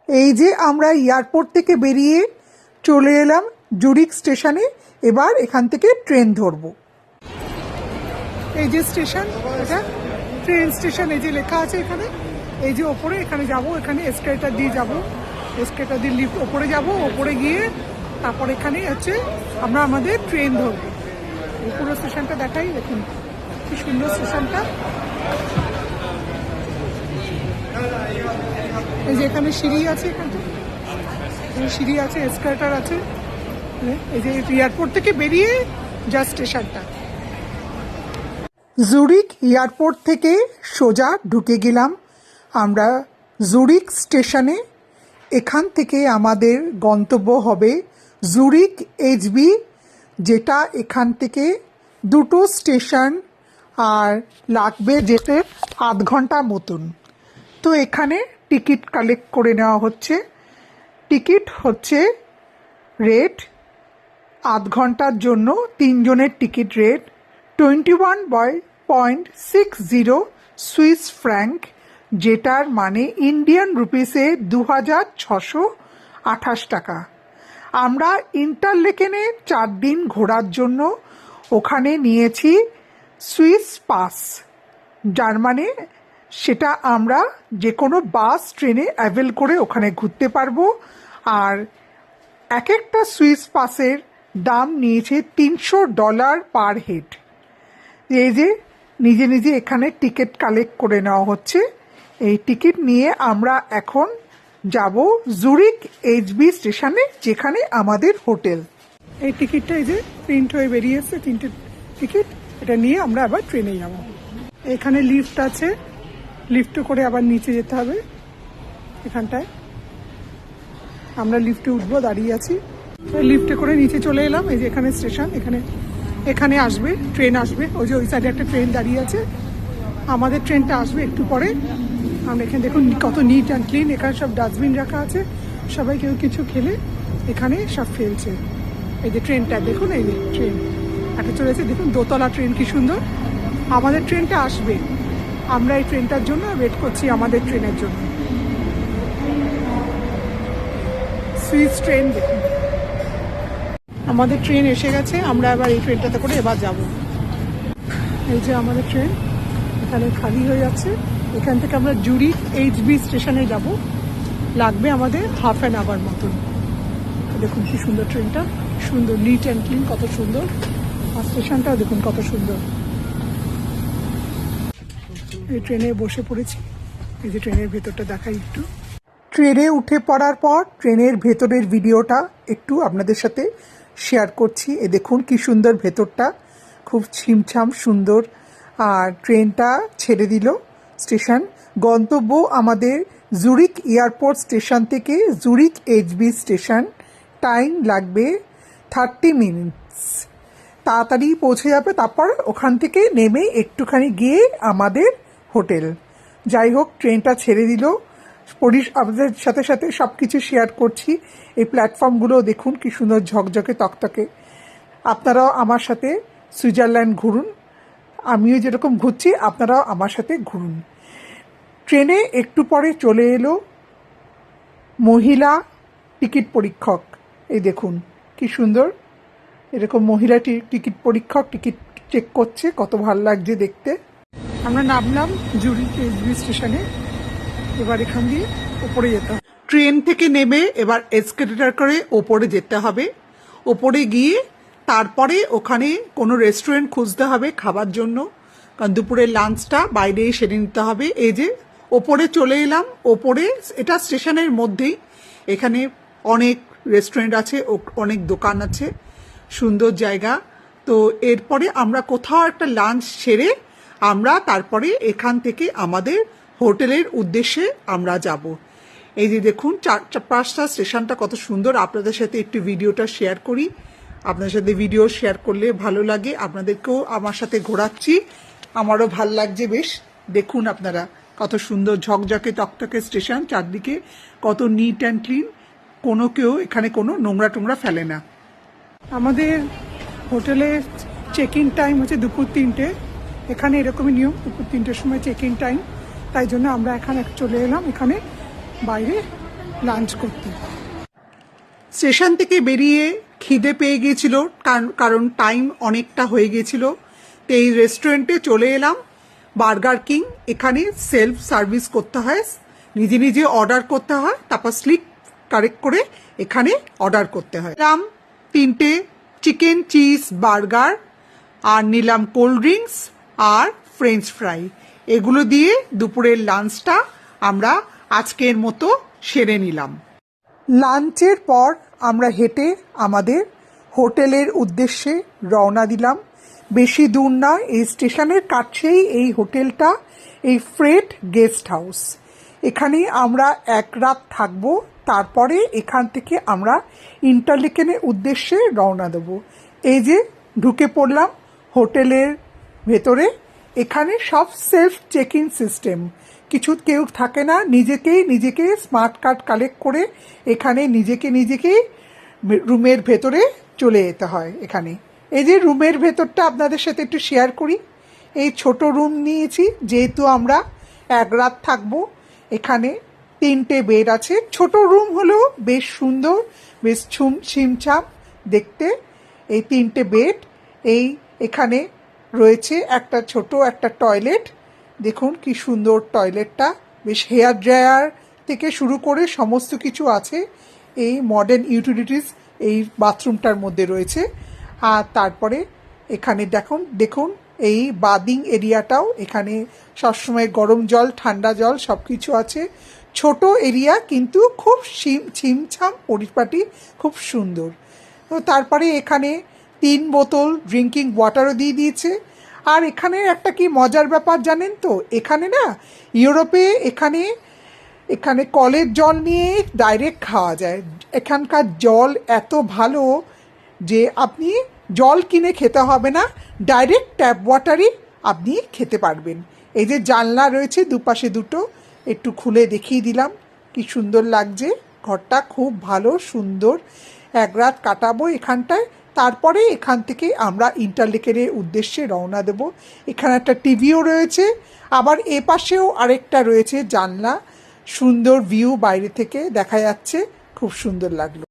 এই যে আমরা এয়ারপোর্ট থেকে বেরিয়ে চলে এলাম জুরিক স্টেশনে। এবার এখান থেকে ট্রেন ধরব। এই যে স্টেশন, এটা ট্রেন স্টেশন। এই যে লেখা আছে এখানে, এই যে ওপরে এখানে যাব, এখানে এসকেলেটর দিয়ে যাব, এসকেলেটর দিয়ে লিফট ওপরে যাব, ওপরে গিয়ে তারপর এখানে হচ্ছে আমরা আমাদের ট্রেন ধরব। এই পুরো স্টেশনটা দেখাই, দেখুন কি সুন্দর স্টেশনটা। এই যে এখানে সিঁড়ি আছে, এখানটা সিঁড়ি আছে, এসকেলেটর আছে। এই যে এয়ারপোর্ট থেকে বেরিয়ে যা স্টেশনটা। জুরিক এয়ারপোর্ট থেকে সোজা ঢুকে গেলাম আমরা জুরিক স্টেশনে। এখান থেকে আমাদের গন্তব্য হবে জুরিক এইচবি, যেটা এখান থেকে দুটো স্টেশন আর লাগবে যেতে আধ ঘন্টা মতন। তো এখানে টিকিট কালেক্ট করে নেওয়া হচ্ছে। টিকিট হচ্ছে রেট আধ ঘন্টার জন্য 3 জনের টিকিট রেট 21.60 সুইস ফ্র্যাঙ্ক, যেটার মানে ইন্ডিয়ান রুপিসে 2628 টাকা। আমরা ইন্টারলেকেনে 4 দিন ঘোরার জন্য ওখানে নিয়েছি সুইস পাস, যার মানে সেটা আমরা যে কোনো বাস ট্রেনে অ্যাভেল করে ওখানে ঘুরতে পারবো। আর এক একটা সুইস পাসের দাম নিয়েছে $300 পার হেড। এই যে নিজে নিজে এখানে টিকিট কালেক্ট করে নেওয়া হচ্ছে। এই টিকিট নিয়ে আমরা এখন যাব জুরিক এইচবি স্টেশনে, যেখানে আমাদের হোটেল। এই টিকিটটা এই যে প্রিন্ট হয়ে বেরিয়ে এসছে, 3টে টিকিট। এটা নিয়ে আমরা আবার ট্রেনে যাব। এখানে লিফট আছে, লিফটে করে আবার নিচে যেতে হবে। এখানটায় আমরা লিফটে উঠবো, দাঁড়িয়ে আছি। লিফটে করে নিচে চলে এলাম। এই যে এখানে স্টেশন, এখানে আসবে ট্রেন আসবে। ওই যে ওই সাইডে একটা ট্রেন দাঁড়িয়ে আছে, আমাদের ট্রেনটা আসবে একটু পরে। আমরা এখানে দেখুন কত নিট অ্যান্ড ক্লিন। এখানে সব ডাস্টবিন রাখা আছে, সবাই কেউ কিছু খেলে এখানে সব ফেলছে। এই যে ট্রেনটা দেখুন, এই যে ট্রেন একটা চলেছে, দেখুন দোতলা ট্রেন, কি সুন্দর। আমাদের ট্রেনটা আসবে, আমরা এই ট্রেনটার জন্য ওয়েট করছি, আমাদের ট্রেনের জন্য। সুইস ট্রেন দেখুন, আমাদের ট্রেন এসে গেছে। আমরা এবার এই ট্রেনটাতে করে এবার যাব। এই যে আমাদের ট্রেন এখানে খালি হয়ে যাচ্ছে। এখান থেকে আমরা জুরিক এইচবি স্টেশনে যাব, লাগবে আমাদের হাফ অ্যান আওয়ার মতন। দেখুন কি সুন্দর ট্রেনটা, সুন্দর নিট অ্যান্ড ক্লিন, কত সুন্দর। আর স্টেশনটাও দেখুন কত সুন্দর। এই ট্রেনে বসে পড়েছি। এই যে ট্রেনের ভেতরটা দেখাই একটু। ট্রেনে উঠে পড়ার পর ট্রেনের ভেতরের ভিডিওটা একটু আপনাদের সাথে শেয়ার করছি। এ দেখুন কি সুন্দর ভেতরটা, খুব ছিমছাম সুন্দর। আর ট্রেনটা ছেড়ে দিল স্টেশন। গন্তব্য আমাদের জুরিক এয়ারপোর্ট স্টেশন থেকে জুরিক এইচবি স্টেশন। টাইম লাগবে 30 মিনিটস। তাড়াতাড়ি পৌঁছে যাবে। তারপর ওখান থেকে নেমে একটুখানি গিয়ে আমাদের হোটেল। যাই হোক, ট্রেনটা ছেড়ে দিল। আপনাদের সাথে সাথে সব কিছু শেয়ার করছি। এই প্ল্যাটফর্মগুলো দেখুন কি সুন্দর ঝকঝকে তকতকে। আপনারাও আমার সাথে সুইজারল্যান্ড ঘুরুন, আমিও যেরকম ঘুরছি আপনারাও আমার সাথে ঘুরুন। ট্রেনে একটু পরে চলে এলো মহিলা টিকিট পরীক্ষক। এই দেখুন কি সুন্দর, এরকম মহিলা টিকিট পরীক্ষক টিকিট চেক করছে, কত ভালো লাগছে দেখতে। আমরা নামলাম জুরিক এইচবি স্টেশনে। এবার এখান দিয়ে ওপরে যেতে হবে। ট্রেন থেকে নেমে এবার এসকেলেটর করে ওপরে যেতে হবে। ওপরে গিয়ে তারপরে ওখানে কোনো রেস্টুরেন্ট খুঁজতে হবে খাবার জন্য, কারণ দুপুরের লাঞ্চটা বাইরেই সেরে নিতে হবে। এই যে ওপরে চলে এলাম। ওপরে এটা স্টেশনের মধ্যেই, এখানে অনেক রেস্টুরেন্ট আছে, অনেক দোকান আছে, সুন্দর জায়গা। তো এরপরে আমরা কোথাও একটা লাঞ্চ সেরে আমরা তারপরে এখান থেকে আমাদের হোটেলের উদ্দেশ্যে আমরা যাব। এই যে দেখুন পাঁচটা স্টেশনটা কত সুন্দর। আপনাদের সাথে একটু ভিডিওটা শেয়ার করি। আপনাদের সাথে ভিডিও শেয়ার করলে ভালো লাগে, আপনাদেরকেও আমার সাথে ঘোরাচ্ছি, আমারও ভাল লাগছে বেশ। দেখুন আপনারা কত সুন্দর ঝকঝকে তকতকে স্টেশন, চারদিকে কত নিট অ্যান্ড ক্লিন, কেউ এখানে কোনো নোংরা টোংরা ফেলে না। আমাদের হোটেলের চেক ইন টাইম হচ্ছে দুপুর 3টে। এখানে এরকমই নিয়ম, দুপুর 3টের সময় চেক ইন টাইম। তাই জন্য আমরা এখানে চলে এলাম, এখানে বাইরে লাঞ্চ করতে। স্টেশন থেকে বেরিয়ে খিদে পেয়ে গিয়েছিল, কারণ টাইম অনেকটা হয়ে গিয়েছিল। তো এই রেস্টুরেন্টে চলে এলাম, বার্গার কিং। এখানে সেলফ সার্ভিস করতে হয়, নিজে নিজে অর্ডার করতে হয়, তারপর স্লিপ কারেক্ট করে এখানে অর্ডার করতে হয়। নিলাম 3টে চিকেন চিজ বার্গার, আর নিলাম কোল্ড ড্রিঙ্কস আর ফ্রেঞ্চ ফ্রাই। এগুলো দিয়ে দুপুরের লাঞ্চটা আমরা আজকের মতো সেরে নিলাম। লাঞ্চের পর আমরা হেঁটে আমাদের হোটেলের উদ্দেশ্যে রওনা দিলাম। বেশি দূর না, এই স্টেশনের কাছেই এই হোটেলটা, এই ফ্রেড গেস্ট হাউস। এখানে আমরা 1 রাত থাকবো, তারপরে এখান থেকে আমরা ইন্টারলেকেনের উদ্দেশ্যে রওনা দেব। এই যে ঢুকে পড়লাম হোটেলের ভেতরে। এখানে সব সেলফ চেক ইন সিস্টেম, কেউ থাকে না, নিজেকে স্মার্ট কার্ড কালেক্ট করে এখানে নিজেকেই রুমের ভেতরে চলে যেতে হয়। এখানে এই যে রুমের ভেতরটা আপনাদের সাথে একটু শেয়ার করি। এই ছোট রুম নিয়েছি, যেহেতু আমরা 1 রাত থাকবো। এখানে 3টে বেড আছে। ছোট রুম হলেও বেশ সুন্দর, বেশ ছিমছাম দেখতে। এই 3টে বেড। এখানে রয়েছে একটা ছোট একটা টয়লেট। দেখুন কি সুন্দর টয়লেটটা, বেশ হেয়ার ড্রায়ার থেকে শুরু করে সমস্ত কিছু আছে। এই মডার্ন ইউটিলিটিস এই বাথরুমটার মধ্যে রয়েছে। আর তারপরে এখানে দেখুন এই বাদিং এরিয়াটাও, এখানে সবসময় গরম জল ঠান্ডা জল সব কিছু আছে। ছোট এরিয়া কিন্তু খুব ছিমছাম পরিপাটি, খুব সুন্দর। তো তারপরে এখানে 3 বোতল ড্রিঙ্কিং ওয়াটারও দিয়ে দিয়েছে। আর এখানে একটা কি মজার ব্যাপার জানেন তো, এখানে না ইউরোপে এখানে কলের জল নিয়ে ডাইরেক্ট খাওয়া যায়। এখানকার জল এত ভালো যে আপনি জল কিনে খেতে হবে না, ডাইরেক্ট ট্যাপ ওয়াটারই আপনি খেতে পারবেন। এই যে জানলা রয়েছে দুপাশে দুটো, একটু খুলে দেখিয়ে দিলাম কি সুন্দর লাগছে ঘরটা, খুব ভালো সুন্দর। 1 রাত কাটাবো এখানটায়, তারপরে এখান থেকে আমরা ইন্টারলেকেনের উদ্দেশ্যে রওনা দেব। এখানে একটা টিভিও রয়েছে, আবার এ পাশেও আরেকটা রয়েছে জানলা, সুন্দর ভিউ বাইরে থেকে দেখা যাচ্ছে, খুব সুন্দর লাগলো।